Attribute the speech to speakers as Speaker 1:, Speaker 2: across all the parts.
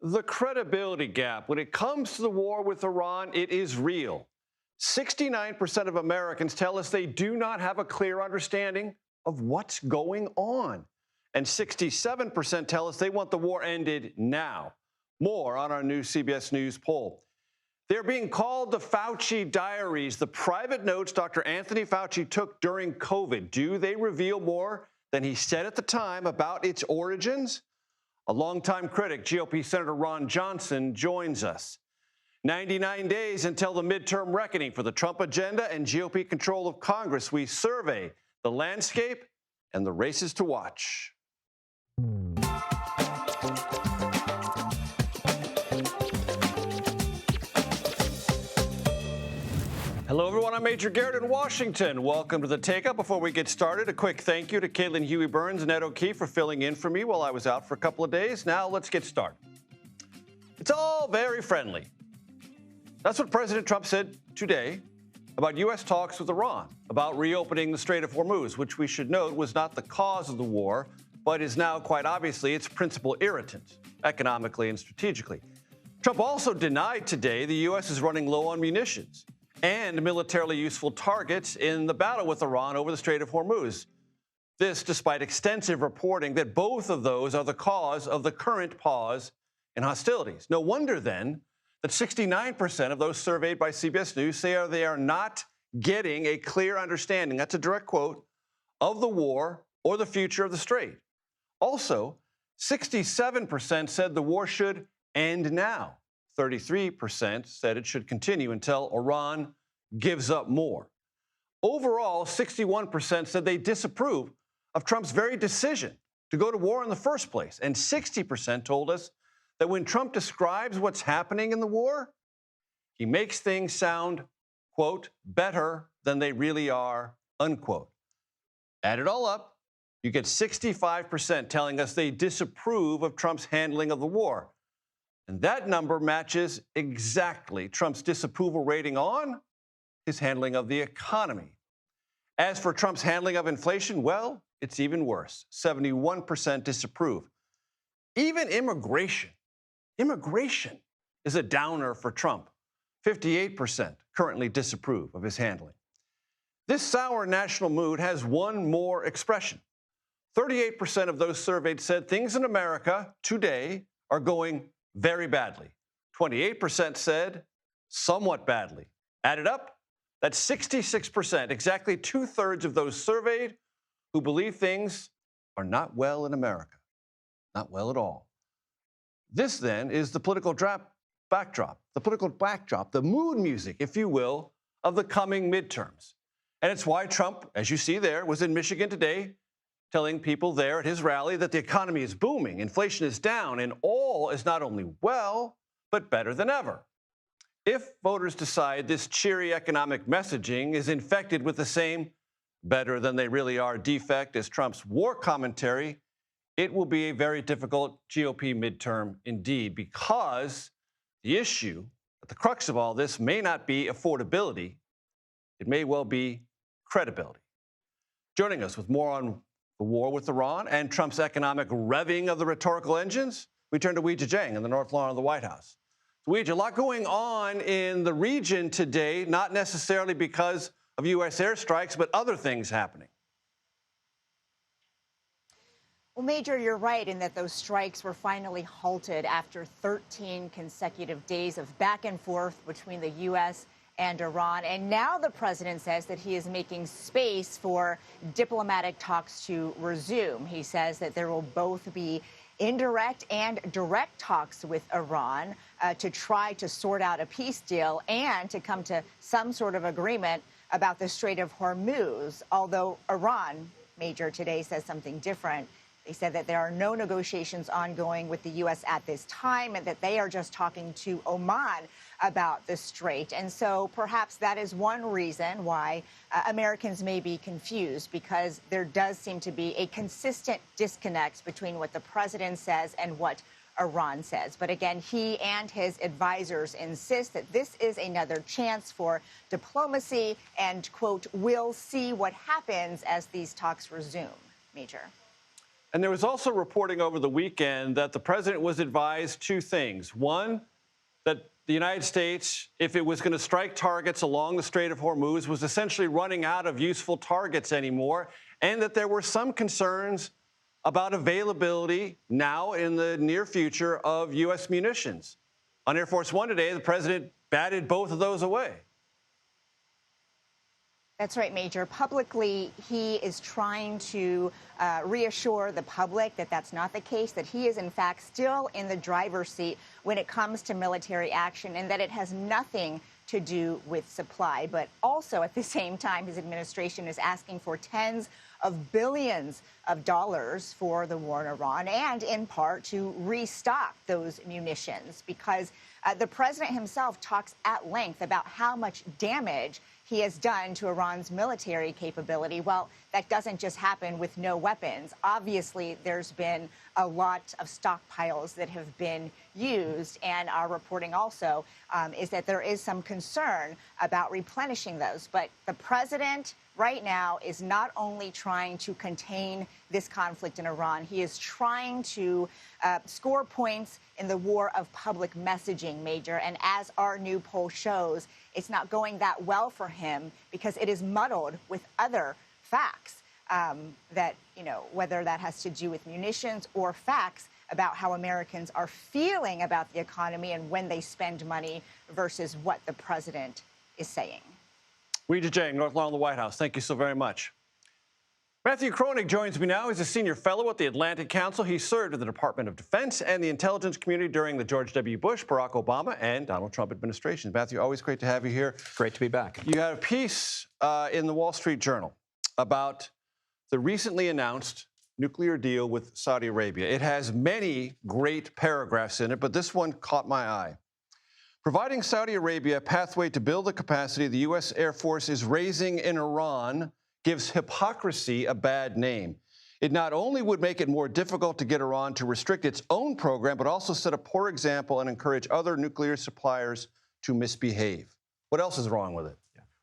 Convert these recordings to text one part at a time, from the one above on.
Speaker 1: The credibility gap when it comes to the war with Iran, it is real. 69% of Americans tell us they do not have a clear understanding of what's going on. And 67% tell us they want the war ended now. More on our new CBS News poll. They're being called the Fauci diaries, the private notes Dr. Anthony Fauci took during COVID. Do they reveal more than he said at the time about its origins? A longtime critic, GOP Senator Ron Johnson, joins us. 99 days until the midterm reckoning for the Trump agenda and GOP control of Congress. We survey the landscape and the races to watch. Hello, everyone. I'm Major Garrett in Washington. Welcome to the Takeout. Before we get started, a quick thank you to Caitlin Huey-Burns and Ed O'Keefe for filling in for me while I was out for a couple of days. Now, let's get started. It's all very friendly. That's what President Trump said today about U.S. talks with Iran, about reopening the Strait of Hormuz, which we should note was not the cause of the war, but is now quite obviously its principal irritant, economically and strategically. Trump also denied today the U.S. is running low on munitions and militarily useful targets in the battle with Iran over the Strait of Hormuz. This despite extensive reporting that both of those are the cause of the current pause in hostilities. No wonder, then, that 69% of those surveyed by CBS News say they are not getting a clear understanding, that's a direct quote, of the war or the future of the Strait. Also, 67% said the war should end now. 33% said it should continue until Iran gives up more. Overall, 61% said they disapprove of Trump's very decision to go to war in the first place. And 60% told us that when Trump describes what's happening in the war, he makes things sound, quote, better than they really are, unquote. Add it all up, you get 65% telling us they disapprove of Trump's handling of the war. And that number matches exactly Trump's disapproval rating on his handling of the economy. As for Trump's handling of inflation, well, it's even worse. 71% disapprove. Even immigration is a downer for Trump. 58% currently disapprove of his handling. This sour national mood has one more expression. 38% of those surveyed said things in America today are going very badly. 28% said somewhat badly. Added up, that's 66%, exactly two-thirds of those surveyed who believe things are not well in America. Not well at all. This, then, is the political backdrop, the mood music, if you will, of the coming midterms. And it's why Trump, as you see there, was in Michigan today telling people there at his rally that the economy is booming, inflation is down, and all is not only well, but better than ever. If voters decide this cheery economic messaging is infected with the same better than they really are defect as Trump's war commentary, it will be a very difficult GOP midterm indeed, because the issue at the crux of all this may not be affordability, it may well be credibility. Joining us with more on the war with Iran and Trump's economic revving of the rhetorical engines, we turn to Weijia Jiang in the North Lawn of the White House. So, Weijia, a lot going on in the region today, not necessarily because of U.S. airstrikes, but other things happening.
Speaker 2: Well, Major, you're right in that those strikes were finally halted after 13 consecutive days of back and forth between the U.S. and Iran. And now the president says that he is making space for diplomatic talks to resume. He says that there will both be indirect and direct talks with Iran to try to sort out a peace deal and to come to some sort of agreement about the Strait of Hormuz, although Iran, Major, today says something different. They said that there are no negotiations ongoing with the U.S. at this time and that they are just talking to Oman about the strait. And so perhaps that is one reason why Americans may be confused, because there does seem to be a consistent disconnect between what the president says and what Iran says. But again, he and his advisors insist that this is another chance for diplomacy and, quote, we'll see what happens as these talks resume. Major.
Speaker 1: And there was also reporting over the weekend that the president was advised two things. One, that the United States, if it was going to strike targets along the Strait of Hormuz, was essentially running out of useful targets anymore, and that there were some concerns about availability now in the near future of U.S. munitions. On Air Force One today, the president batted both of those away.
Speaker 2: That's right, Major. Publicly, he is trying to reassure the public that that's not the case, that he is, in fact, still in the driver's seat when it comes to military action, and that it has nothing to do with supply. But also, at the same time, his administration is asking for tens of billions of dollars for the war in Iran, and in part to restock those munitions, because the president himself talks at length about how much damage he has done to Iran's military capability. Well, that doesn't just happen with no weapons. Obviously, there's been a lot of stockpiles that have been used, and our reporting also is that there is some concern about replenishing those. But the president right now is not only trying to contain this conflict in Iran, he is trying to score points in the war of public messaging, Major. And as our new poll shows, it's not going that well for him because it is muddled with other facts that, whether that has to do with munitions or facts about how Americans are feeling about the economy and when they spend money versus what the president is saying.
Speaker 1: Regis Jang, North Lawn of the White House, thank you so very much. Matthew Kroenig joins me now. He's a senior fellow at the Atlantic Council. He served in the Department of Defense and the intelligence community during the George W. Bush, Barack Obama, and Donald Trump administrations. Matthew, always great to have you here.
Speaker 3: Great to be back.
Speaker 1: You had a piece in the Wall Street Journal about the recently announced nuclear deal with Saudi Arabia. It has many great paragraphs in it, but this one caught my eye. Providing Saudi Arabia a pathway to build the capacity the U.S. Air Force is raising in Iran gives hypocrisy a bad name. It not only would make it more difficult to get Iran to restrict its own program, but also set a poor example and encourage other nuclear suppliers to misbehave. What else is wrong with it?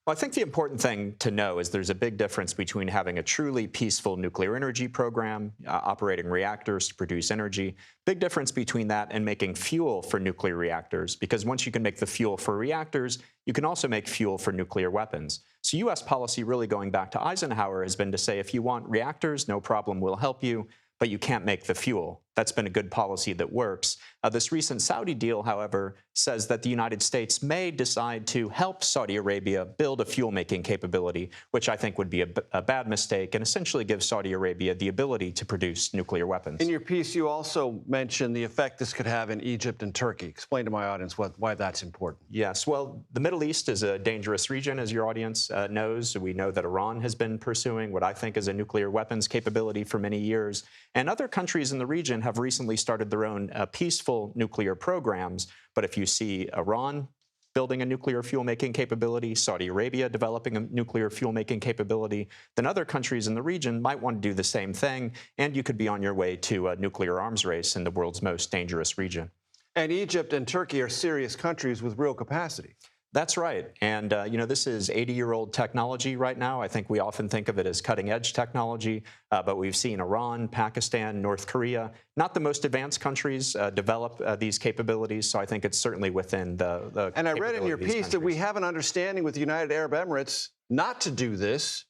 Speaker 3: Well, I think the important thing to know is there's a big difference between having a truly peaceful nuclear energy program, operating reactors to produce energy. Big difference between that and making fuel for nuclear reactors, because once you can make the fuel for reactors, you can also make fuel for nuclear weapons. So U.S. policy really going back to Eisenhower has been to say, if you want reactors, no problem, we'll help you, but you can't make the fuel. That's been a good policy that works. This recent Saudi deal, however, says that the United States may decide to help Saudi Arabia build a fuel-making capability, which I think would be a bad mistake and essentially give Saudi Arabia the ability to produce nuclear weapons.
Speaker 1: In your piece, you also mentioned the effect this could have in Egypt and Turkey. Explain to my audience why that's important.
Speaker 3: Yes, well, the Middle East is a dangerous region, as your audience knows. We know that Iran has been pursuing what I think is a nuclear weapons capability for many years. And other countries in the region have recently started their own peaceful nuclear programs. But if you see Iran building a nuclear fuel-making capability, Saudi Arabia developing a nuclear fuel-making capability, then other countries in the region might want to do the same thing, and you could be on your way to a nuclear arms race in the world's most dangerous region.
Speaker 1: And Egypt and Turkey are serious countries with real capacity.
Speaker 3: That's right. And, this is 80-year-old technology right now. I think we often think of it as cutting-edge technology, but we've seen Iran, Pakistan, North Korea, not the most advanced countries, develop these capabilities. So I think it's certainly within the
Speaker 1: And I read in your piece that we have an understanding with the United Arab Emirates not to do this,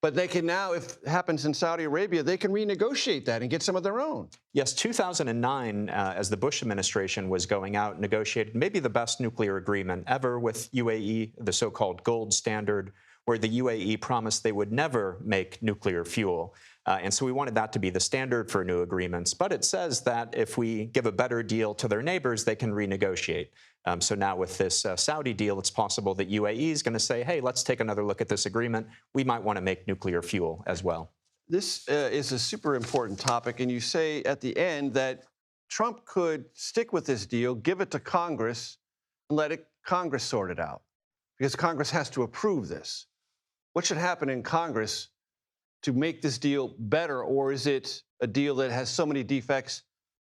Speaker 1: but they can now, if it happens in Saudi Arabia, they can renegotiate that and get some of their own.
Speaker 3: Yes, 2009, as the Bush administration was going out, negotiated maybe the best nuclear agreement ever with UAE, the so-called gold standard, where the UAE promised they would never make nuclear fuel. And so we wanted that to be the standard for new agreements. But it says that if we give a better deal to their neighbors, they can renegotiate. So now with this Saudi deal, it's possible that UAE is going to say, hey, let's take another look at this agreement. We might want to make nuclear fuel as well.
Speaker 1: This is a super important topic. And you say at the end that Trump could stick with this deal, give it to Congress, and let Congress sort it out, because Congress has to approve this. What should happen in Congress to make this deal better, or is it a deal that has so many defects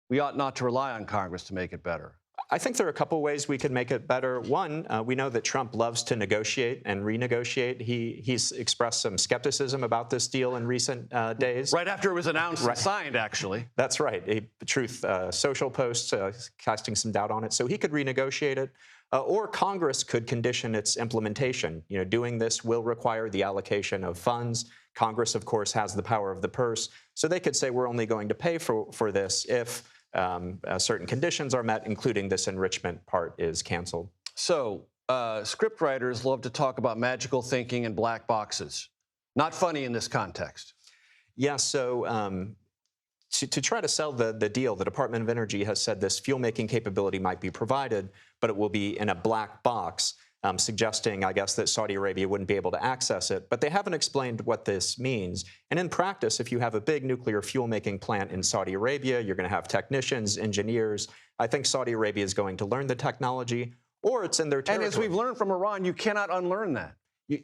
Speaker 1: we ought not to rely on Congress to make it better?
Speaker 3: I think there are a couple ways we could make it better. One, we know that Trump loves to negotiate and renegotiate. He's expressed some skepticism about this deal in recent days.
Speaker 1: Right after it was announced and signed, actually.
Speaker 3: That's right. A Truth Social post casting some doubt on it. So he could renegotiate it. Or Congress could condition its implementation. You know, doing this will require the allocation of funds. Congress, of course, has the power of the purse. So they could say we're only going to pay for this if certain conditions are met, including this enrichment part is canceled. So
Speaker 1: script writers love to talk about magical thinking and black boxes. Not funny in this context.
Speaker 3: Yeah, so to try to sell the deal, the Department of Energy has said this fuel-making capability might be provided, but it will be in a black box, suggesting, I guess, that Saudi Arabia wouldn't be able to access it. But they haven't explained what this means. And in practice, if you have a big nuclear fuel-making plant in Saudi Arabia, you're going to have technicians, engineers. I think Saudi Arabia is going to learn the technology, or it's in their territory. And
Speaker 1: as we've learned from Iran, you cannot unlearn that.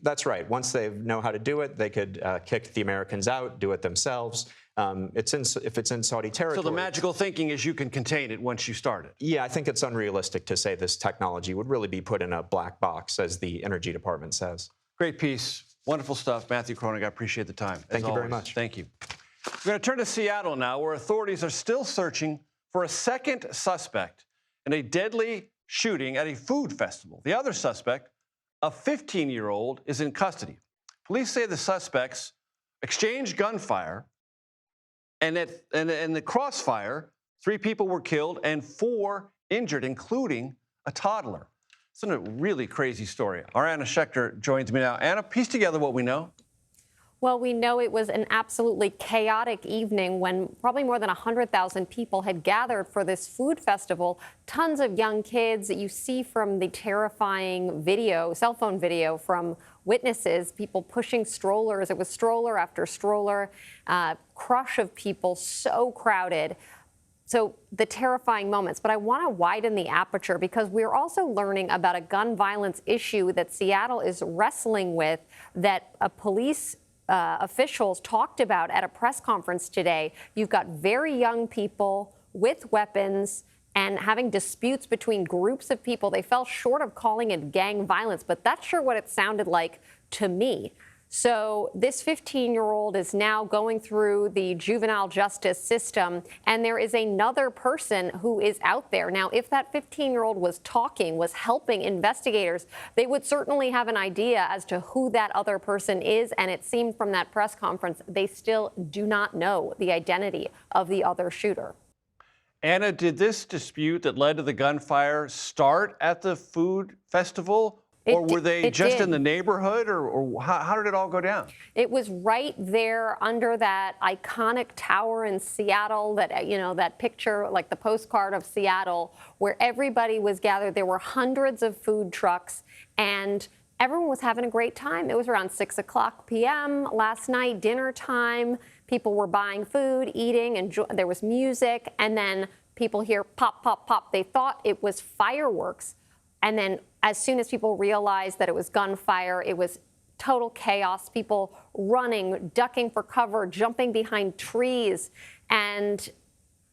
Speaker 3: That's right. Once they know how to do it, they could kick the Americans out, do it themselves. If it's in Saudi territory.
Speaker 1: So the magical thinking is you can contain it once you start it.
Speaker 3: Yeah, I think it's unrealistic to say this technology would really be put in a black box, as the Energy Department says.
Speaker 1: Great piece. Wonderful stuff. Matthew Kronig, I appreciate the time.
Speaker 3: Thank you very much.
Speaker 1: Thank you. We're going to turn to Seattle now, where authorities are still searching for a second suspect in a deadly shooting at a food festival. The other suspect, a 15-year-old, is in custody. Police say the suspects exchanged gunfire, and in the crossfire, 3 people were killed and 4 injured, including a toddler. It's a really crazy story. Our Anna Schechter joins me now. Anna, piece together what we know.
Speaker 4: Well, we know it was an absolutely chaotic evening when probably more than 100,000 people had gathered for this food festival. Tons of young kids that you see from the terrifying video, cell phone video from witnesses, people pushing strollers. It was stroller after stroller, crush of people, so crowded. So the terrifying moments. But I want to widen the aperture because we're also learning about a gun violence issue that Seattle is wrestling with, that police officials talked about at a press conference today. You've got very young people with weapons and having disputes between groups of people. They fell short of calling it gang violence, but that's sure what it sounded like to me. So this 15-year-old is now going through the juvenile justice system, and there is another person who is out there. Now, if that 15-year-old was talking, was helping investigators, they would certainly have an idea as to who that other person is, and it seemed from that press conference they still do not know the identity of the other shooter.
Speaker 1: Anna, did this dispute that led to the gunfire start at the food festival? Or were they just in the neighborhood, or how did it all go down?
Speaker 4: It was right there under that iconic tower in Seattle, that, you know, that picture, like the postcard of Seattle, where everybody was gathered. There were hundreds of food trucks, and everyone was having a great time. It was around 6:00 p.m. last night, dinner time. People were buying food, eating, and there was music, and then people hear pop, pop, pop. They thought it was fireworks. And then as soon as people realized that it was gunfire, it was total chaos, people running, ducking for cover, jumping behind trees. And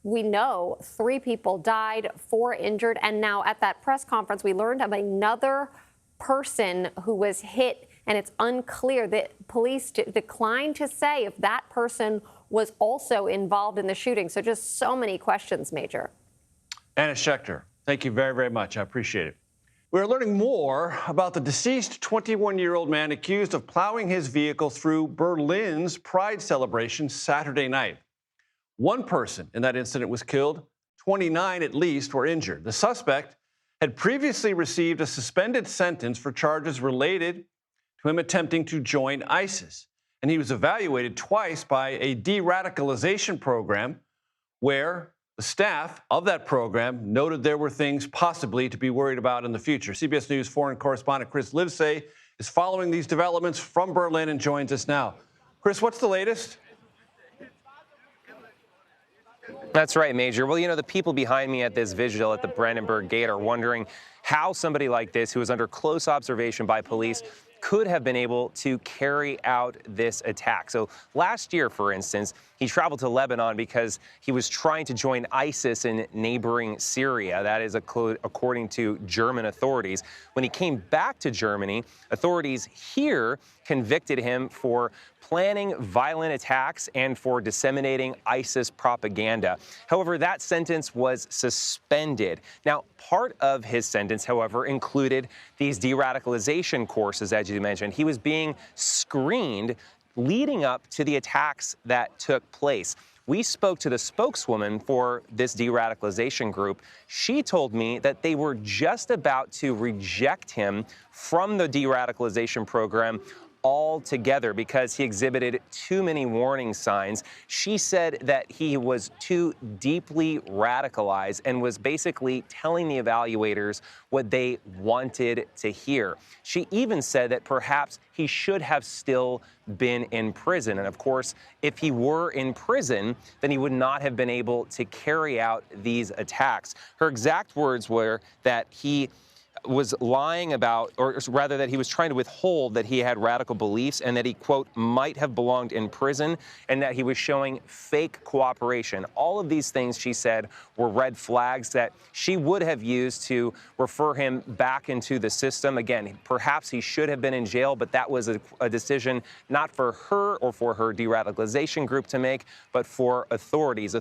Speaker 4: we know 3 people died, 4 injured. And now at that press conference, we learned of another person who was hit. And it's unclear that police declined to say if that person was also involved in the shooting. So just so many questions, Major.
Speaker 1: Anna Schechter, thank you very, very much. I appreciate it. We're learning more about the deceased 21-year-old man accused of plowing his vehicle through Berlin's Pride celebration Saturday night. 1 person in that incident was killed. 29 at least were injured. The suspect had previously received a suspended sentence for charges related to him attempting to join ISIS. And he was evaluated twice by a de-radicalization program where the staff of that program noted there were things possibly to be worried about in the future. CBS News foreign correspondent Chris Livesay is following these developments from Berlin and joins us now. Chris, what's the latest?
Speaker 5: That's right, Major. Well, you know, the people behind me at this vigil at the Brandenburg Gate are wondering how somebody like this, who was under close observation by police, could have been able to carry out this attack. So last year, for instance, He traveled to Lebanon because he was trying to join ISIS in neighboring Syria. That is according to German authorities. When he came back to Germany, authorities here convicted him for planning violent attacks and for disseminating ISIS propaganda. However, that sentence was suspended. Now, part of his sentence, however, included these de-radicalization courses, as you mentioned. He was being screened leading up to the attacks that took place. We spoke to the spokeswoman for this de-radicalization group. She told me that they were just about to reject him from the de-radicalization program altogether because he exhibited too many warning signs. She said that he was too deeply radicalized and was basically telling the evaluators what they wanted to hear. She even said that perhaps he should have still been in prison. And of course, if he were in prison, then he would not have been able to carry out these attacks. Her exact words were that he was lying about, or rather that he was trying to withhold that he had radical beliefs and that he, quote, might have belonged in prison and that he was showing fake cooperation. All of these things, she said, were red flags that she would have used to refer him back into the system. Again, perhaps he should have been in jail, but that was a decision not for her or for her de-radicalization group to make, but for authorities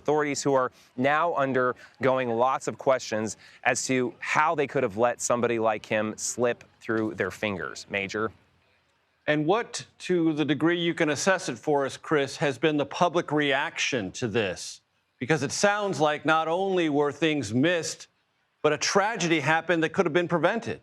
Speaker 5: who are now undergoing lots of questions as to how they could have let somebody like him slip through their fingers. Major.
Speaker 1: And what, to the degree you can assess it for us, Chris, has been the public reaction to this? Because it sounds like not only were things missed, but a tragedy happened that could have been prevented.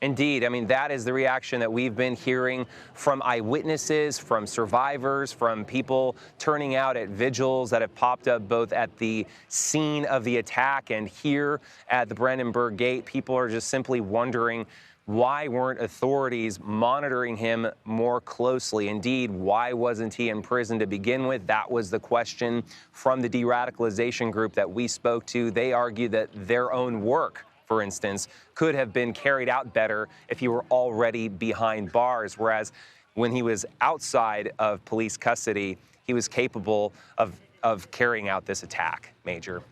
Speaker 5: Indeed. I mean, that is the reaction that we've been hearing from eyewitnesses, from survivors, from people turning out at vigils that have popped up both at the scene of the attack and here at the Brandenburg Gate. People are just simply wondering, why weren't authorities monitoring him more closely? Indeed, why wasn't he in prison to begin with? That was the question from the de-radicalization group that we spoke to. They argue that their own work, for instance, could have been carried out better if he were already behind bars, whereas when he was outside of police custody, he was capable of carrying out this attack. Major.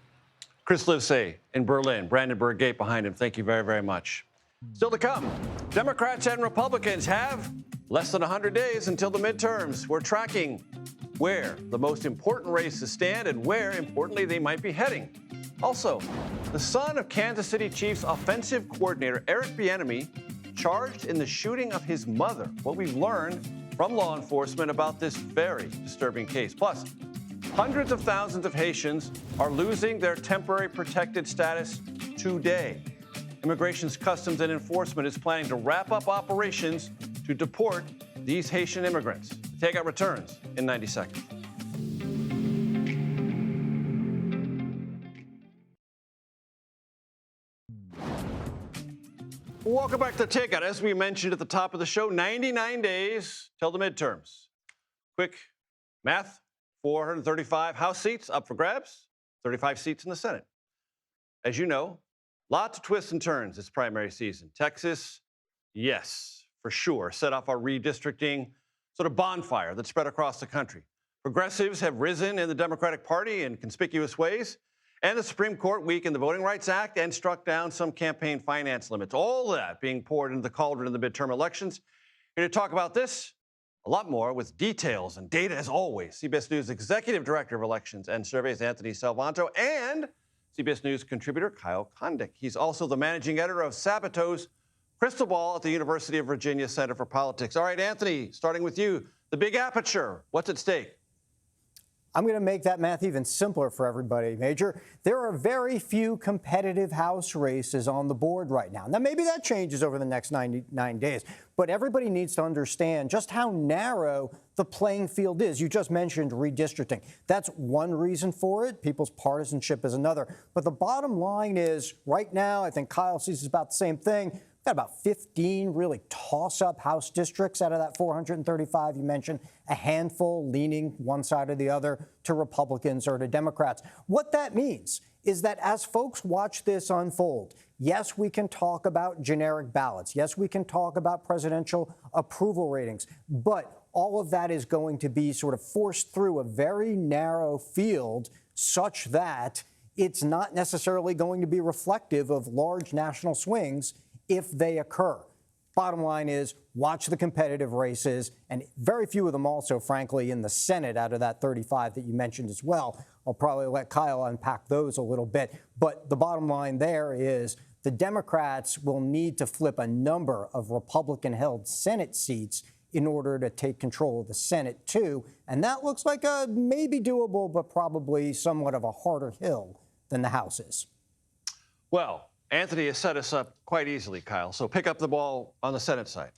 Speaker 1: Chris Livesay in Berlin, Brandenburg Gate behind him. Thank you very, very much. Still to come, Democrats and Republicans have less than 100 days until the midterms. We're tracking where the most important races stand and where, importantly, they might be heading. Also, the son of Kansas City Chiefs offensive coordinator Eric Bieniemy charged in the shooting of his mother. What we've learned from law enforcement about this very disturbing case. Plus, hundreds of thousands of Haitians are losing their temporary protected status today. Immigration's Customs and Enforcement is planning to wrap up operations to deport these Haitian immigrants. The Takeout returns in 90 seconds. Welcome back to Takeout. As we mentioned at the top of the show, 99 days till the midterms. Quick math, 435 House seats up for grabs, 35 seats in the Senate. As you know, lots of twists and turns this primary season. Texas, yes, for sure, set off our redistricting sort of bonfire that spread across the country. Progressives have risen in the Democratic Party in conspicuous ways, and the Supreme Court weakened the Voting Rights Act and struck down some campaign finance limits. All that being poured into the cauldron in the midterm elections. Here to talk about this, a lot more with details and data as always. CBS News Executive Director of Elections and Surveys, Anthony Salvanto, and CBS News contributor Kyle Kondik. He's also the managing editor of Sabato's Crystal Ball at the University of Virginia Center for Politics. All right, Anthony, starting with you, the big aperture. What's at stake?
Speaker 6: I'm going to make that math even simpler for everybody, Major. There are very few competitive House races on the board right now. Now, maybe that changes over the next 99 days, but everybody needs to understand just how narrow the playing field is. You just mentioned redistricting. That's one reason for it. People's partisanship is another. But the bottom line is, right now, I think Kyle sees is about the same thing. Got about 15 really toss-up House districts out of that 435 you mentioned, a handful leaning one side or the other to Republicans or to Democrats. What that means is that as folks watch this unfold, yes, we can talk about generic ballots. Yes, we can talk about presidential approval ratings. But all of that is going to be sort of forced through a very narrow field such that it's not necessarily going to be reflective of large national swings if they occur. Bottom line is, watch the competitive races, and very few of them also, frankly, in the Senate out of that 35 that you mentioned as well. I'll probably let Kyle unpack those a little bit. But the bottom line there is the Democrats will need to flip a number of Republican-held Senate seats in order to take control of the Senate, too. And that looks like a maybe doable, but probably somewhat of a harder hill than the House is.
Speaker 1: Well, Anthony has set us up quite easily, Kyle. So pick up the ball on the Senate side.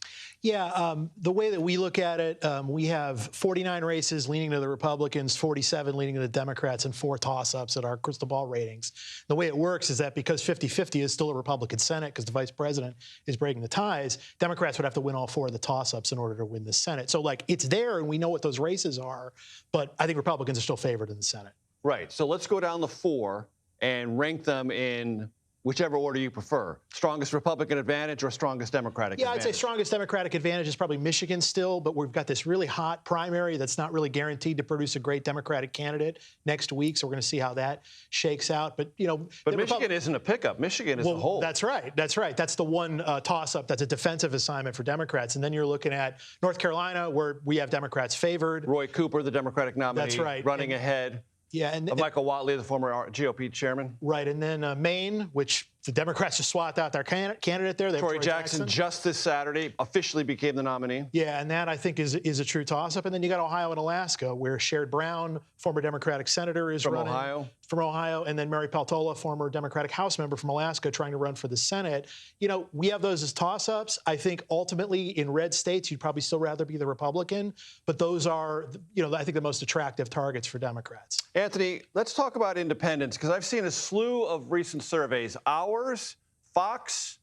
Speaker 7: Yeah, the way that we look at it, we have 49 races leaning to the Republicans, 47 leaning to the Democrats, and 4 toss-ups at our crystal ball ratings. The way it works is that because 50-50 is still a Republican Senate because the vice president is breaking the ties, Democrats would have to win all 4 of the toss-ups in order to win the Senate. So, like, it's there and we know what those races are, but I think Republicans are still favored in the Senate.
Speaker 1: Right. So let's go down the 4 and rank them in whichever order you prefer. Strongest Republican advantage or strongest Democratic advantage?
Speaker 7: Yeah, I'd say strongest Democratic advantage is probably Michigan still, but we've got this really hot primary that's not really guaranteed to produce a great Democratic candidate next week, so we're going to see how that shakes out. But, you know...
Speaker 1: But Michigan isn't a pickup. Michigan is a whole.
Speaker 7: That's right. That's right. That's the one toss-up that's a defensive assignment for Democrats. And then you're looking at North Carolina, where we have Democrats favored.
Speaker 1: Roy Cooper, the Democratic nominee,
Speaker 7: that's right,
Speaker 1: running ahead.
Speaker 7: Yeah, and
Speaker 1: Michael Whatley, the former GOP chairman.
Speaker 7: Right, and then Maine, which the Democrats just swapped out their candidate there.
Speaker 1: Troy Jackson just this Saturday officially became the nominee.
Speaker 7: Yeah, and that I think is a true toss-up. And then you got Ohio and Alaska, where Sherrod Brown, former Democratic senator, is running from Ohio, and then Mary Peltola, former Democratic House member from Alaska, trying to run for the Senate. You know, we have those as toss-ups. I think ultimately in red states, you'd probably still rather be the Republican, but those are, you know, I think the most attractive targets for Democrats.
Speaker 1: Anthony, let's talk about independents, because I've seen a slew of recent surveys. Ours, Fox,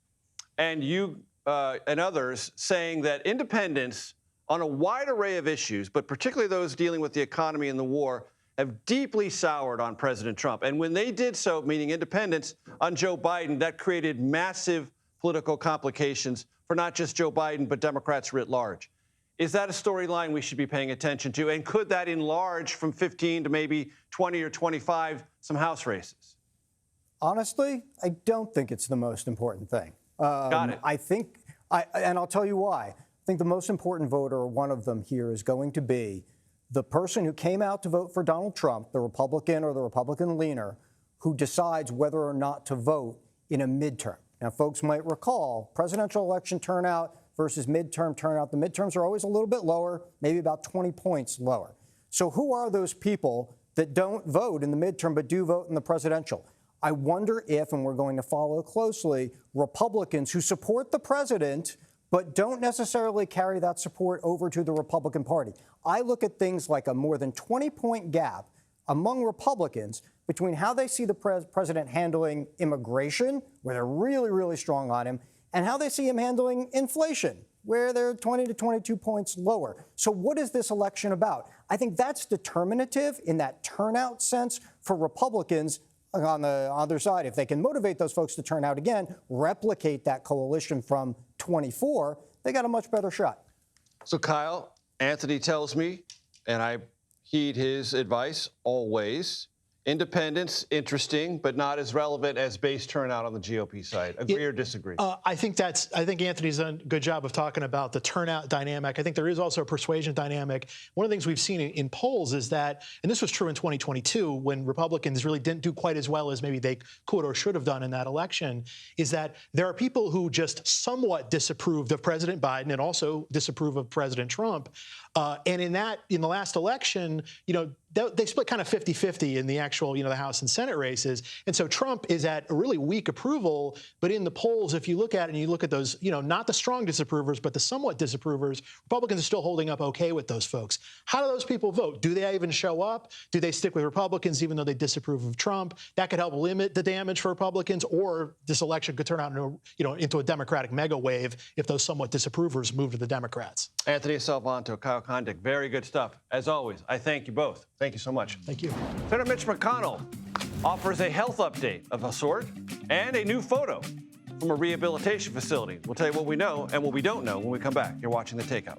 Speaker 1: and you and others saying that independents on a wide array of issues, but particularly those dealing with the economy and the war, have deeply soured on President Trump. And when they did so, meaning independents, on Joe Biden, that created massive political complications for not just Joe Biden, but Democrats writ large. Is that a storyline we should be paying attention to? And could that enlarge from 15 to maybe 20 or 25 some House races?
Speaker 6: Honestly, I don't think it's the most important thing.
Speaker 1: Got it.
Speaker 6: I think, and I'll tell you why. I think the most important voter, or one of them here, is going to be the person who came out to vote for Donald Trump, the Republican or the Republican leaner, who decides whether or not to vote in a midterm. Now, folks might recall presidential election turnout versus midterm turnout. The midterms are always a little bit lower, maybe about 20 points lower. So who are those people that don't vote in the midterm but do vote in the presidential? I wonder if, and we're going to follow closely, Republicans who support the president but don't necessarily carry that support over to the Republican Party. I look at things like a more than 20-point gap among Republicans between how they see the president handling immigration, where they're really, really strong on him, and how they see him handling inflation, where they're 20 to 22 points lower. So what is this election about? I think that's determinative in that turnout sense for Republicans on the other side. If they can motivate those folks to turn out again, replicate that coalition from 24, they got a much better shot.
Speaker 1: So, Kyle, Anthony tells me, and I heed his advice always, independents, interesting, but not as relevant as base turnout on the GOP side. Agree or disagree? I
Speaker 7: think Anthony's done a good job of talking about the turnout dynamic. I think there is also a persuasion dynamic. One of the things we've seen in polls is that, and this was true in 2022 when Republicans really didn't do quite as well as maybe they could or should have done in that election, is that there are people who just somewhat disapproved of President Biden and also disapprove of President Trump. And in the last election, you know, they split kind of 50-50 in the actual, you know, the House and Senate races. And so Trump is at a really weak approval. But in the polls, if you look at it and you look at those, you know, not the strong disapprovers, but the somewhat disapprovers, Republicans are still holding up okay with those folks. How do those people vote? Do they even show up? Do they stick with Republicans even though they disapprove of Trump? That could help limit the damage for Republicans, or this election could turn out into a Democratic mega wave if those somewhat disapprovers move to the Democrats.
Speaker 1: Anthony Salvanto, Kyle Kondik, very good stuff. As always, I thank you both. Thank you so much.
Speaker 7: Thank you.
Speaker 1: Senator Mitch McConnell offers a health update of a sort and a new photo from a rehabilitation facility. We'll tell you what we know and what we don't know when we come back. You're watching The Takeout.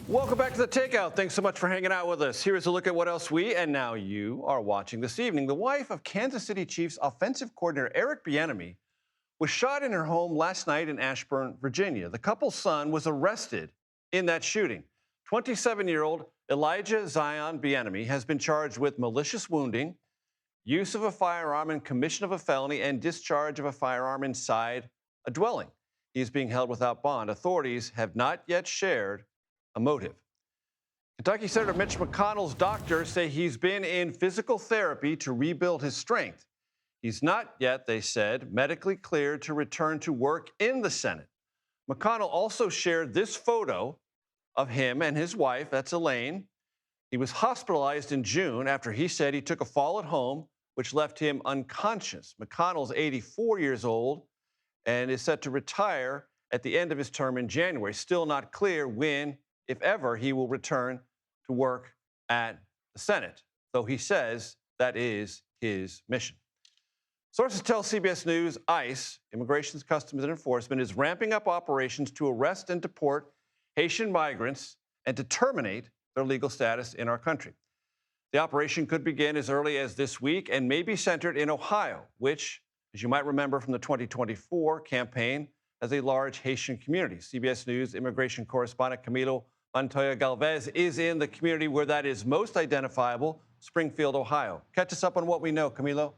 Speaker 1: Welcome back to The Takeout. Thanks so much for hanging out with us. Here is a look at what else we and now you are watching this evening. The wife of Kansas City Chiefs offensive coordinator Eric Bieniemy was shot in her home last night in Ashburn, Virginia. The couple's son was arrested in that shooting. 27-year-old Elijah Zion Bieniemy has been charged with malicious wounding, use of a firearm in commission of a felony, and discharge of a firearm inside a dwelling. He is being held without bond. Authorities have not yet shared a motive. Kentucky Senator Mitch McConnell's doctors say he's been in physical therapy to rebuild his strength. He's not yet, they said, medically cleared to return to work in the Senate. McConnell also shared this photo of him and his wife, that's Elaine. He was hospitalized in June after he said he took a fall at home, which left him unconscious. McConnell's 84 years old and is set to retire at the end of his term in January. Still not clear when, if ever, he will return to work at the Senate, though he says that is his mission. Sources tell CBS News ICE, Immigration, Customs and Enforcement, is ramping up operations to arrest and deport Haitian migrants and to terminate their legal status in our country. The operation could begin as early as this week and may be centered in Ohio, which, as you might remember from the 2024 campaign, has a large Haitian community. CBS News immigration correspondent Camilo Montoya Galvez is in the community where that is most identifiable, Springfield, Ohio. Catch us up on what we know, Camilo.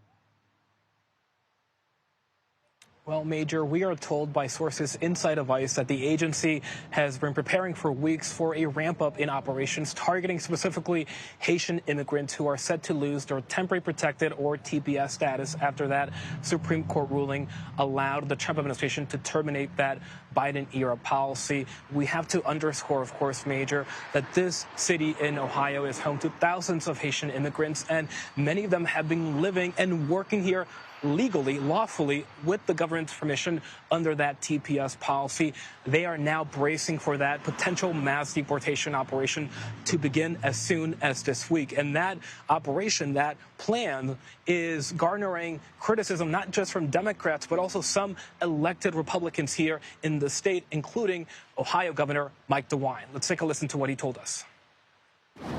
Speaker 8: Well, Major, we are told by sources inside of ICE that the agency has been preparing for weeks for a ramp-up in operations targeting specifically Haitian immigrants who are set to lose their temporary protected or TPS status after that Supreme Court ruling allowed the Trump administration to terminate that Biden-era policy. We have to underscore, of course, Major, that this city in Ohio is home to thousands of Haitian immigrants, and many of them have been living and working here legally, lawfully, with the government's permission under that TPS policy. They are now bracing for that potential mass deportation operation to begin as soon as this week. And that operation, that plan, is garnering criticism not just from Democrats, but also some elected Republicans here in the state, including Ohio Governor Mike DeWine. Let's take a listen to what he told us.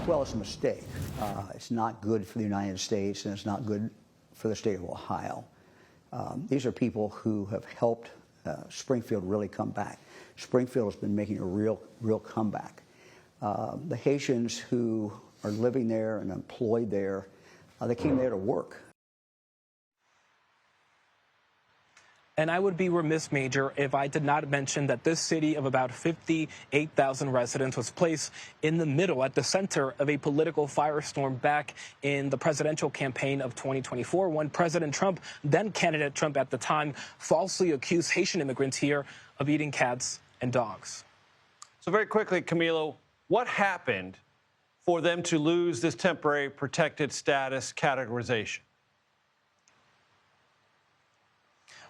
Speaker 9: Well, it's a mistake. It's not good for the United States, and it's not good for the state of Ohio. These are people who have helped Springfield really come back. Springfield has been making a real comeback. The Haitians who are living there and employed there, they came there to work.
Speaker 8: And I would be remiss, Major, if I did not mention that this city of about 58,000 residents was placed in the middle, at the center of a political firestorm back in the presidential campaign of 2024, when President Trump, then candidate Trump at the time, falsely accused Haitian immigrants here of eating cats and dogs.
Speaker 1: So very quickly, Camilo, what happened for them to lose this temporary protected status categorization?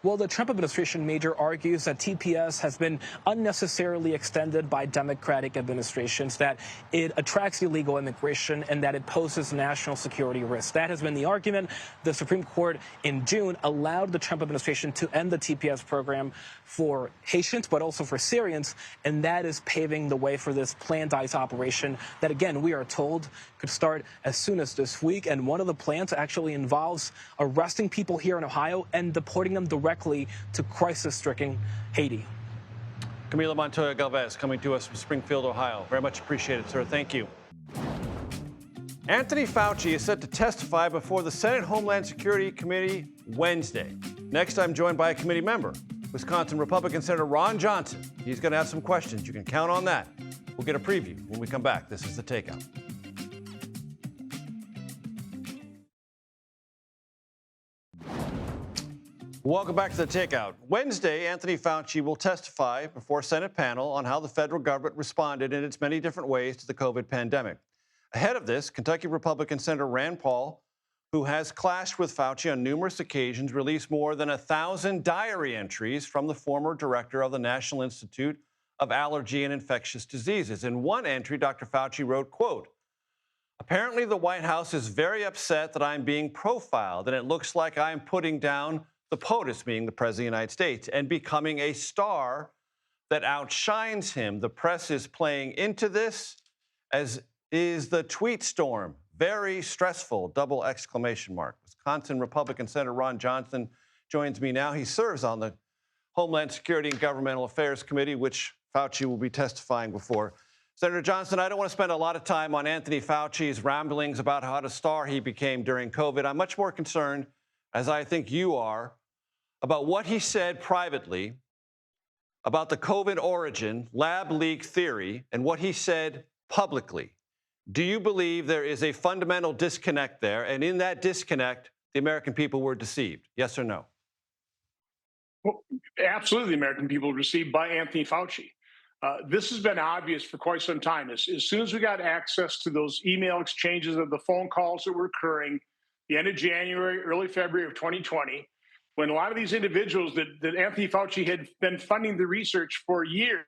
Speaker 8: Well, the Trump administration, Major, argues that TPS has been unnecessarily extended by Democratic administrations, that it attracts illegal immigration, and that it poses national security risks. That has been the argument. The Supreme Court in June allowed the Trump administration to end the TPS program for Haitians, but also for Syrians, and that is paving the way for this planned ICE operation that, again, we are told could start as soon as this week. And one of the plans actually involves arresting people here in Ohio and deporting them directly to crisis-stricken Haiti.
Speaker 1: Camilo Montoya Galvez coming to us from Springfield, Ohio. Very much appreciated, sir. Thank you. Anthony Fauci is set to testify before the Senate Homeland Security Committee Wednesday. Next, I'm joined by a committee member, Wisconsin Republican Senator Ron Johnson. He's going to have some questions. You can count on that. We'll get a preview when we come back. This is The Takeout. Welcome back to The Takeout. Wednesday, Anthony Fauci will testify before a Senate panel on how the federal government responded in its many different ways to the COVID pandemic. Ahead of this, Kentucky Republican Senator Rand Paul, who has clashed with Fauci on numerous occasions, released more than 1,000 diary entries from the former director of the National Institute of Allergy and Infectious Diseases. In one entry, Dr. Fauci wrote, quote, "Apparently the White House is very upset that I'm being profiled, and it looks like I'm putting down the POTUS, being the President of the United States, and becoming a star that outshines him. The press is playing into this, as is the tweet storm. Very stressful, double exclamation mark. Wisconsin Republican Senator Ron Johnson joins me now. He serves on the Homeland Security and Governmental Affairs Committee, which Fauci will be testifying before. Senator Johnson, I don't want to spend a lot of time on Anthony Fauci's ramblings about how a star he became during COVID. I'm much more concerned, as I think you are, about what he said privately about the COVID origin, lab leak theory, and what he said publicly. Do you believe there is a fundamental disconnect there? And in that disconnect, the American people were deceived? Yes or no?
Speaker 10: Well, absolutely, the American people were deceived by Anthony Fauci. This has been obvious for quite some time. As soon as we got access to those email exchanges of the phone calls that were occurring the end of January, early February of 2020, when a lot of these individuals that Anthony Fauci had been funding the research for years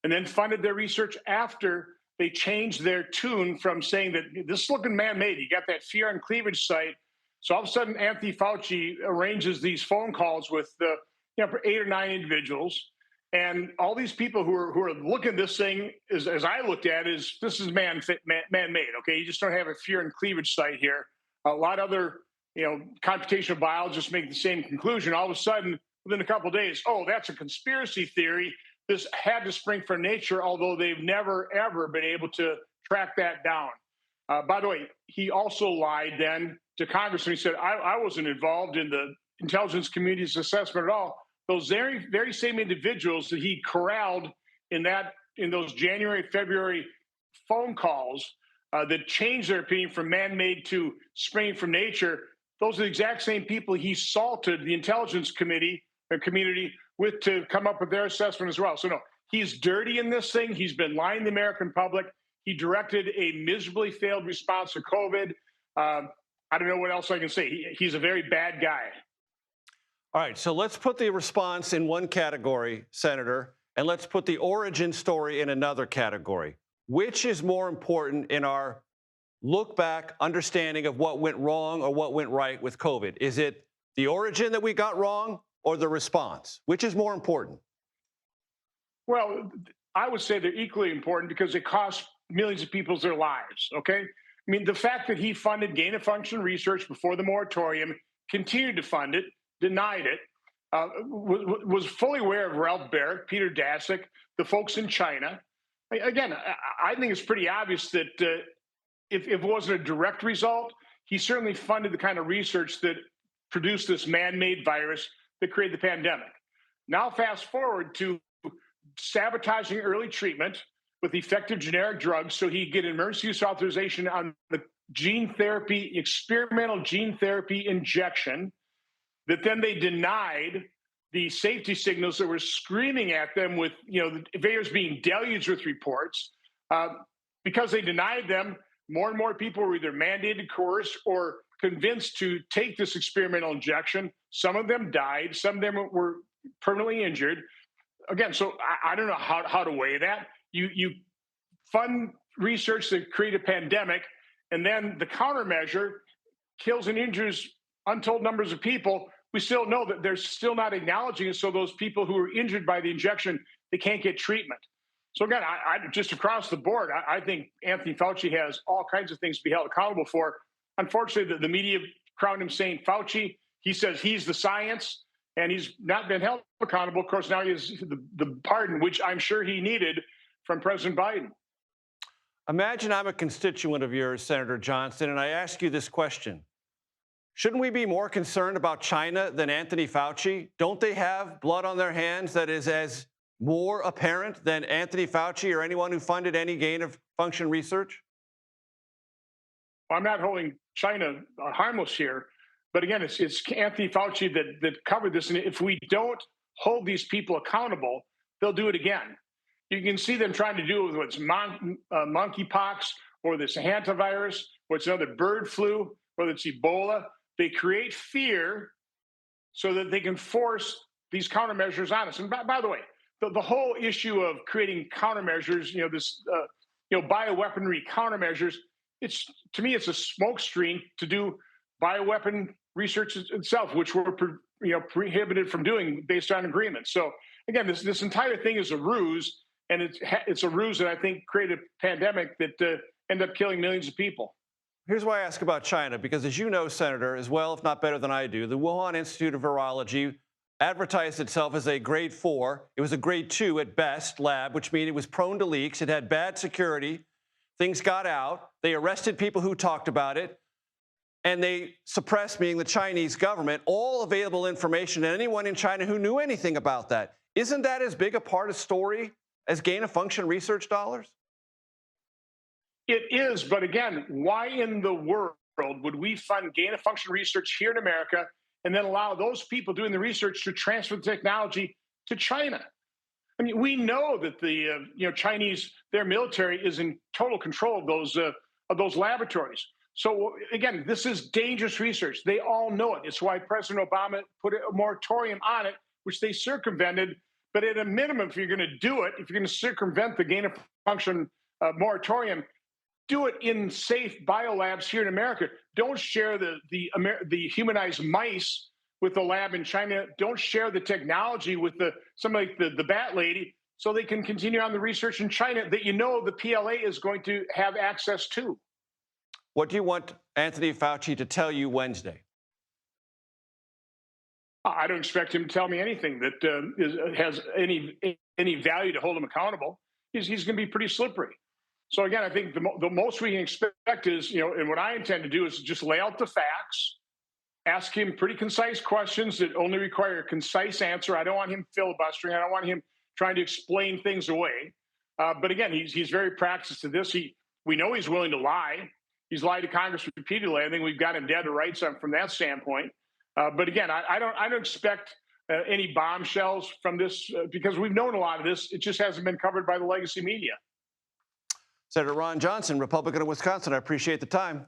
Speaker 10: and then funded their research after they changed their tune from saying that this is looking man-made. You got that fear and cleavage site. So all of a sudden, Anthony Fauci arranges these phone calls with 8 or 9 individuals. And all these people who are looking at this thing, as I looked at, is this is man-made, okay? You just don't have a fear and cleavage site here. A lot of other computational biologists make the same conclusion. All of a sudden, within a couple of days, oh, that's a conspiracy theory. This had to spring from nature, although they've never, ever been able to track that down. By the way, he also lied then to Congress when he said, I wasn't involved in the intelligence community's assessment at all. Those very same individuals that he corralled in those January, February phone calls that changed their opinion from man-made to springing from nature, those are the exact same people he salted the intelligence community with to come up with their assessment as well. So no, he's dirty in this thing. He's been lying to the American public. He directed a miserably failed response to COVID. I don't know what else I can say. He's a very bad guy.
Speaker 1: All right, so let's put the response in one category, Senator, and let's put the origin story in another category. Which is more important in our look back understanding of what went wrong or what went right with COVID? Is it the origin that we got wrong or the response? Which is more important?
Speaker 10: Well, I would say they're equally important because it cost millions of people their lives, okay? I mean, the fact that he funded gain-of-function research before the moratorium, continued to fund it, denied it, was fully aware of Ralph Barrett, Peter Daszak, the folks in China. Again, I think it's pretty obvious that if it wasn't a direct result, he certainly funded the kind of research that produced this man-made virus that created the pandemic. Now fast forward to sabotaging early treatment with effective generic drugs so he'd get emergency use authorization on the experimental gene therapy injection that then they denied the safety signals that were screaming at them with, the invaders being deluged with reports. Because they denied them, more and more people were either mandated, coerced, or convinced to take this experimental injection. Some of them died. Some of them were permanently injured. Again, so I don't know how to weigh that. You fund research that create a pandemic, and then the countermeasure kills and injures untold numbers of people. We still know that they're still not acknowledging it. So those people who are injured by the injection, they can't get treatment. So again, I just across the board, I think Anthony Fauci has all kinds of things to be held accountable for. Unfortunately, the media crowned him saying Fauci. He says he's the science, and he's not been held accountable. Of course, now he has the pardon, which I'm sure he needed from President Biden.
Speaker 1: Imagine I'm a constituent of yours, Senator Johnson, and I ask you this question. Shouldn't we be more concerned about China than Anthony Fauci? Don't they have blood on their hands that is as more apparent than Anthony Fauci or anyone who funded any gain-of-function research?
Speaker 10: I'm not holding China harmless here, but again, it's Anthony Fauci that covered this. And if we don't hold these people accountable, they'll do it again. You can see them trying to do it with what's monkeypox or this hantavirus, or it's another bird flu, whether it's Ebola. They create fear so that they can force these countermeasures on us. And by the way, the whole issue of creating countermeasures, bioweaponry countermeasures, to me, it's a smokescreen to do bioweapon research itself, which we're prohibited from doing based on agreement. So again, this entire thing is a ruse, and it's a ruse that I think created a pandemic that ended up killing millions of people.
Speaker 1: Here's why I ask about China, because as you know, Senator, as well, if not better than I do, the Wuhan Institute of Virology advertised itself as a grade 4. It was a grade 2 at best lab, which means it was prone to leaks. It had bad security. Things got out. They arrested people who talked about it. And they suppressed, meaning the Chinese government, all available information to anyone in China who knew anything about that. Isn't that as big a part of the story as gain-of-function research dollars?
Speaker 10: It is, but again, why in the world would we fund gain-of-function research here in America and then allow those people doing the research to transfer the technology to China? I mean, we know that the Chinese, their military is in total control of those laboratories. So again, this is dangerous research. They all know it. It's why President Obama put a moratorium on it, which they circumvented. But at a minimum, if you're going to do it, if you're going to circumvent the gain-of-function moratorium, do it in safe biolabs here in America. Don't share the humanized mice with the lab in China. Don't share the technology with somebody like the bat lady, so they can continue on the research in China that the PLA is going to have access to.
Speaker 1: What do you want Anthony Fauci to tell you Wednesday?
Speaker 10: I don't expect him to tell me anything that has any value to hold him accountable. He's going to be pretty slippery. So again, I think the most we can expect is, and what I intend to do is just lay out the facts, ask him pretty concise questions that only require a concise answer. I don't want him filibustering. I don't want him trying to explain things away. But again, he's very practiced at this. We know he's willing to lie. He's lied to Congress repeatedly. I think we've got him dead to rights from that standpoint. But again, I don't expect any bombshells from this because we've known a lot of this. It just hasn't been covered by the legacy media.
Speaker 1: Senator Ron Johnson, Republican of Wisconsin, I appreciate the time.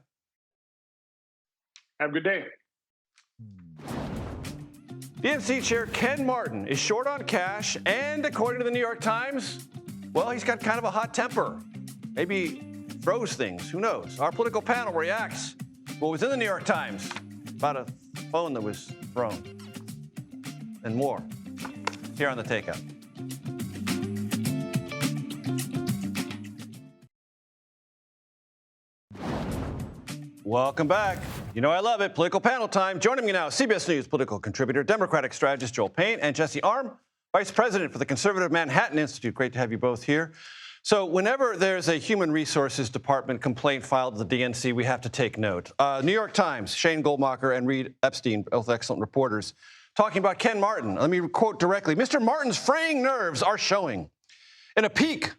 Speaker 10: Have a good day.
Speaker 1: DNC Chair Ken Martin is short on cash, and according to the New York Times, well, he's got kind of a hot temper. Maybe throws things, who knows? Our political panel reacts to what was in the New York Times about a phone that was thrown and more here on The Takeout. Welcome back. You know I love it. Political panel time. Joining me now, CBS News political contributor, Democratic strategist Joel Payne, and Jesse Arm, Vice President for the Conservative Manhattan Institute. Great to have you both here. So whenever there's a Human Resources Department complaint filed with the DNC, we have to take note. New York Times, Shane Goldmacher and Reed Epstein, both excellent reporters, talking about Ken Martin. Let me quote directly. Mr. Martin's fraying nerves are showing. In a peak,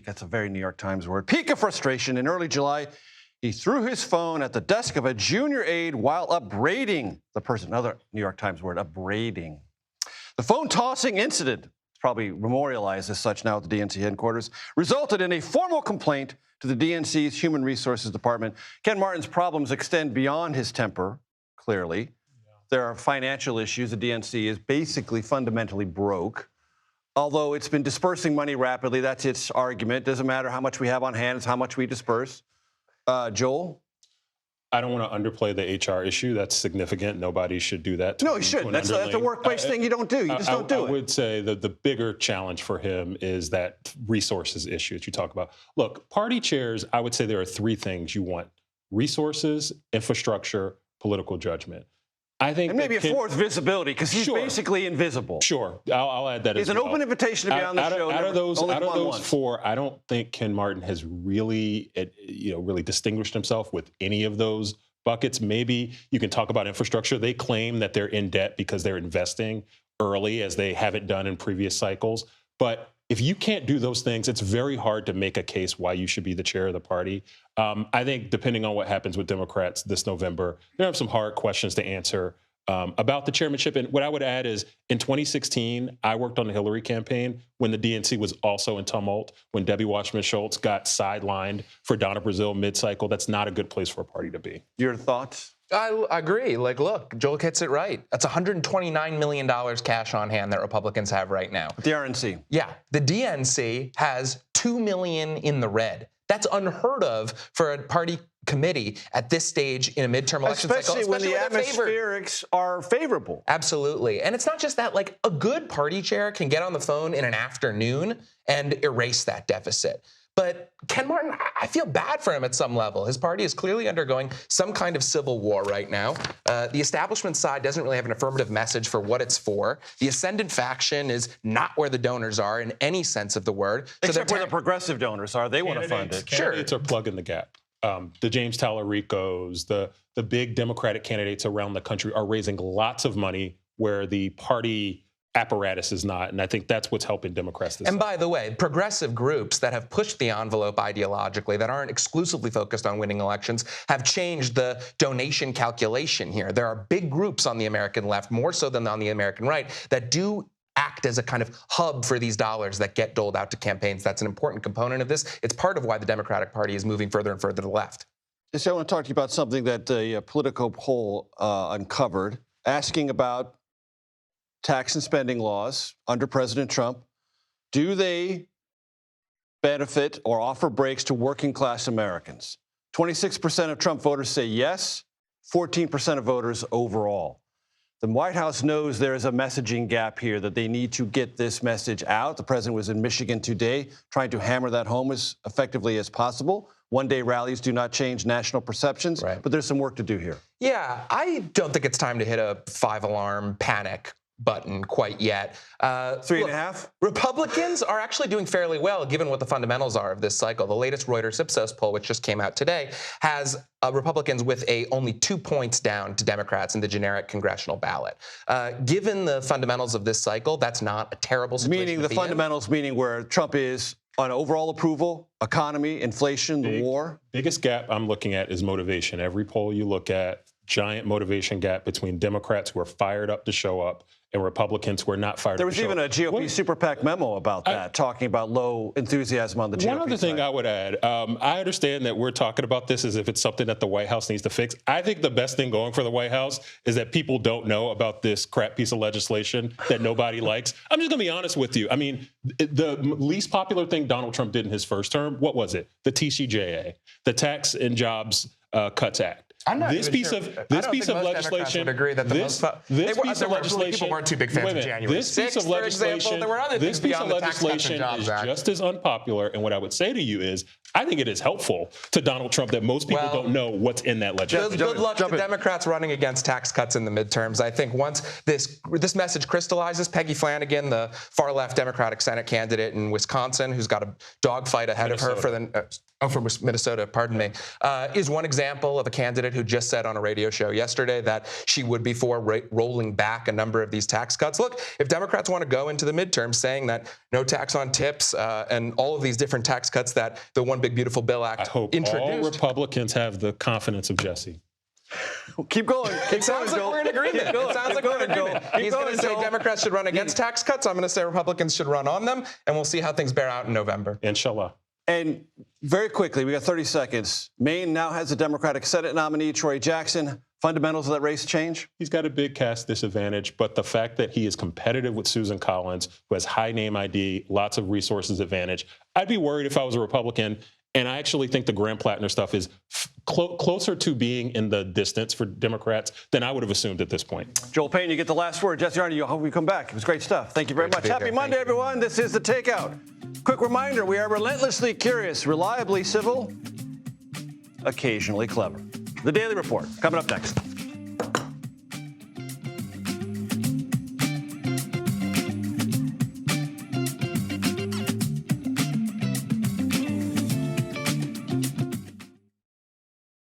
Speaker 1: that's a very New York Times word, peak of frustration in early July, he threw his phone at the desk of a junior aide while upbraiding the person. Another New York Times word, upbraiding. The phone tossing incident, probably memorialized as such now at the DNC headquarters, resulted in a formal complaint to the DNC's Human Resources Department. Ken Martin's problems extend beyond his temper, clearly. Yeah. There are financial issues. The DNC is basically fundamentally broke. Although it's been dispersing money rapidly, that's its argument. Doesn't matter how much we have on hand, it's how much we disperse. Joel?
Speaker 11: I don't want to underplay the HR issue. That's significant. Nobody should do that.
Speaker 1: No, you shouldn't. That's a workplace thing you don't do. You just don't do it.
Speaker 11: I would say that the bigger challenge for him is that resources issue that you talk about. Look, party chairs, I would say there are three things you want: resources, infrastructure, political judgment. I think,
Speaker 1: and maybe a fourth, visibility, because he's basically invisible.
Speaker 11: Sure, I'll add that.
Speaker 1: He's an open invitation to be on the show.
Speaker 11: Out of those four, I don't think Ken Martin has really distinguished himself with any of those buckets. Maybe you can talk about infrastructure. They claim that they're in debt because they're investing early, as they haven't done in previous cycles. But if you can't do those things, it's very hard to make a case why you should be the chair of the party. I think depending on what happens with Democrats this November, there are some hard questions to answer about the chairmanship. And what I would add is, in 2016, I worked on the Hillary campaign when the DNC was also in tumult, when Debbie Wasserman-Schultz got sidelined for Donna Brazile mid-cycle. That's not a good place for a party to be.
Speaker 1: Your thoughts?
Speaker 12: I agree. Look, Joel gets it right. That's $129 million cash on hand that Republicans have right now.
Speaker 1: The RNC.
Speaker 12: Yeah. The DNC has $2 million in the red. That's unheard of for a party committee at this stage in a midterm election cycle,
Speaker 1: especially when the
Speaker 12: when they're favored.
Speaker 1: atmospherics are favorable.
Speaker 12: Absolutely. And it's not just that, like, a good party chair can get on the phone in an afternoon and erase that deficit. But Ken Martin, I feel bad for him at some level. His party is clearly undergoing some kind of civil war right now. The establishment side doesn't really have an affirmative message for what it's for. The ascendant faction is not where the donors are in any sense of the word.
Speaker 1: Except where the progressive donors are. They want to fund it.
Speaker 11: Candidates are plugging the gap. The James Tallaricos, the big Democratic candidates around the country are raising lots of money where the party apparatus is not, and I think that's what's helping Democrats this
Speaker 12: And
Speaker 11: time.
Speaker 12: by the way, progressive groups that have pushed the envelope ideologically, that aren't exclusively focused on winning elections, have changed the donation calculation here. There are big groups on the American left, more so than on the American right, that do act as a kind of hub for these dollars that get doled out to campaigns. That's an important component of this. It's part of why the Democratic Party is moving further and further to the left.
Speaker 1: I want to talk to you about something that a Politico poll uncovered, asking about tax and spending laws under President Trump. Do they benefit or offer breaks to working class Americans? 26% of Trump voters say yes, 14% of voters overall. The White House knows there is a messaging gap here, that they need to get this message out. The president was in Michigan today trying to hammer that home as effectively as possible. One-day rallies do not change national perceptions, but there's some work to do here.
Speaker 12: Yeah, I don't think it's time to hit a 5-alarm panic button quite yet.
Speaker 1: 3.5?
Speaker 12: Republicans are actually doing fairly well given what the fundamentals are of this cycle. The latest Reuters Ipsos poll, which just came out today, has Republicans with only 2 points down to Democrats in the generic congressional ballot. Given the fundamentals of this cycle, that's not a terrible situation.
Speaker 1: Meaning the fundamentals, meaning where Trump is on overall approval, economy, inflation, the war?
Speaker 11: Biggest gap I'm looking at is motivation. Every poll you look at, giant motivation gap between Democrats who are fired up to show up and Republicans who are not fired
Speaker 1: There
Speaker 11: up
Speaker 1: was
Speaker 11: to show
Speaker 1: even a
Speaker 11: up.
Speaker 1: GOP super PAC memo about that, talking about low enthusiasm on the GOP
Speaker 11: One other thing I would add, I understand that we're talking about this as if it's something that the White House needs to fix. I think the best thing going for the White House is that people don't know about this crap piece of legislation that nobody likes. I'm just going to be honest with you. I mean, the least popular thing Donald Trump did in his first term, what was it? The TCJA, the Tax and Jobs Cuts Act.
Speaker 12: I'm not
Speaker 11: this
Speaker 12: even
Speaker 11: piece
Speaker 12: sure.
Speaker 11: of
Speaker 12: I
Speaker 11: this
Speaker 12: don't
Speaker 11: piece
Speaker 12: think
Speaker 11: of
Speaker 12: most
Speaker 11: legislation.
Speaker 12: Democrats would agree that
Speaker 11: this piece of legislation.
Speaker 12: People weren't too big fans of January.
Speaker 11: This piece
Speaker 12: 6th,
Speaker 11: of legislation.
Speaker 12: There were other
Speaker 11: This
Speaker 12: things
Speaker 11: piece of
Speaker 12: beyond the Tax Cuts and
Speaker 11: legislation
Speaker 12: Jobs
Speaker 11: is
Speaker 12: Act.
Speaker 11: just as unpopular. And what I would say to you is, I think it is helpful to Donald Trump that most people don't know what's in that legislation.
Speaker 12: Good luck to Democrats running against tax cuts in the midterms. I think once this message crystallizes, Peggy Flanagan, the far-left Democratic Senate candidate in Wisconsin, who's got a dogfight ahead of her for the from Minnesota, pardon me, is one example of a candidate who just said on a radio show yesterday that she would be for rolling back a number of these tax cuts. Look, if Democrats want to go into the midterms saying that no tax on tips and all of these different tax cuts that the One Big Beautiful Bill Act
Speaker 11: I hope
Speaker 12: introduced.
Speaker 11: all Republicans have the confidence of Jesse.
Speaker 1: Keep going.
Speaker 12: It sounds like we're in agreement. It sounds like we're in agreement. He's going to say Democrats should run against tax cuts. I'm going to say Republicans should run on them, and we'll see how things bear out in November.
Speaker 11: Inshallah.
Speaker 1: And very quickly, we got 30 seconds. Maine now has a Democratic Senate nominee, Troy Jackson. Fundamentals of that race change?
Speaker 11: He's got a big caste disadvantage, but the fact that he is competitive with Susan Collins, who has high name ID, lots of resources advantage, I'd be worried if I was a Republican. And I actually think the Graham Plattner stuff is closer to being in the distance for Democrats than I would have assumed at this point.
Speaker 1: Joel Payne, you get the last word. Jesse Arnott, I hope you come back. It was great stuff. Thank you very much. Happy Monday, everyone. This is The Takeout. Quick reminder, we are relentlessly curious, reliably civil, occasionally clever. The Daily Report, coming up next.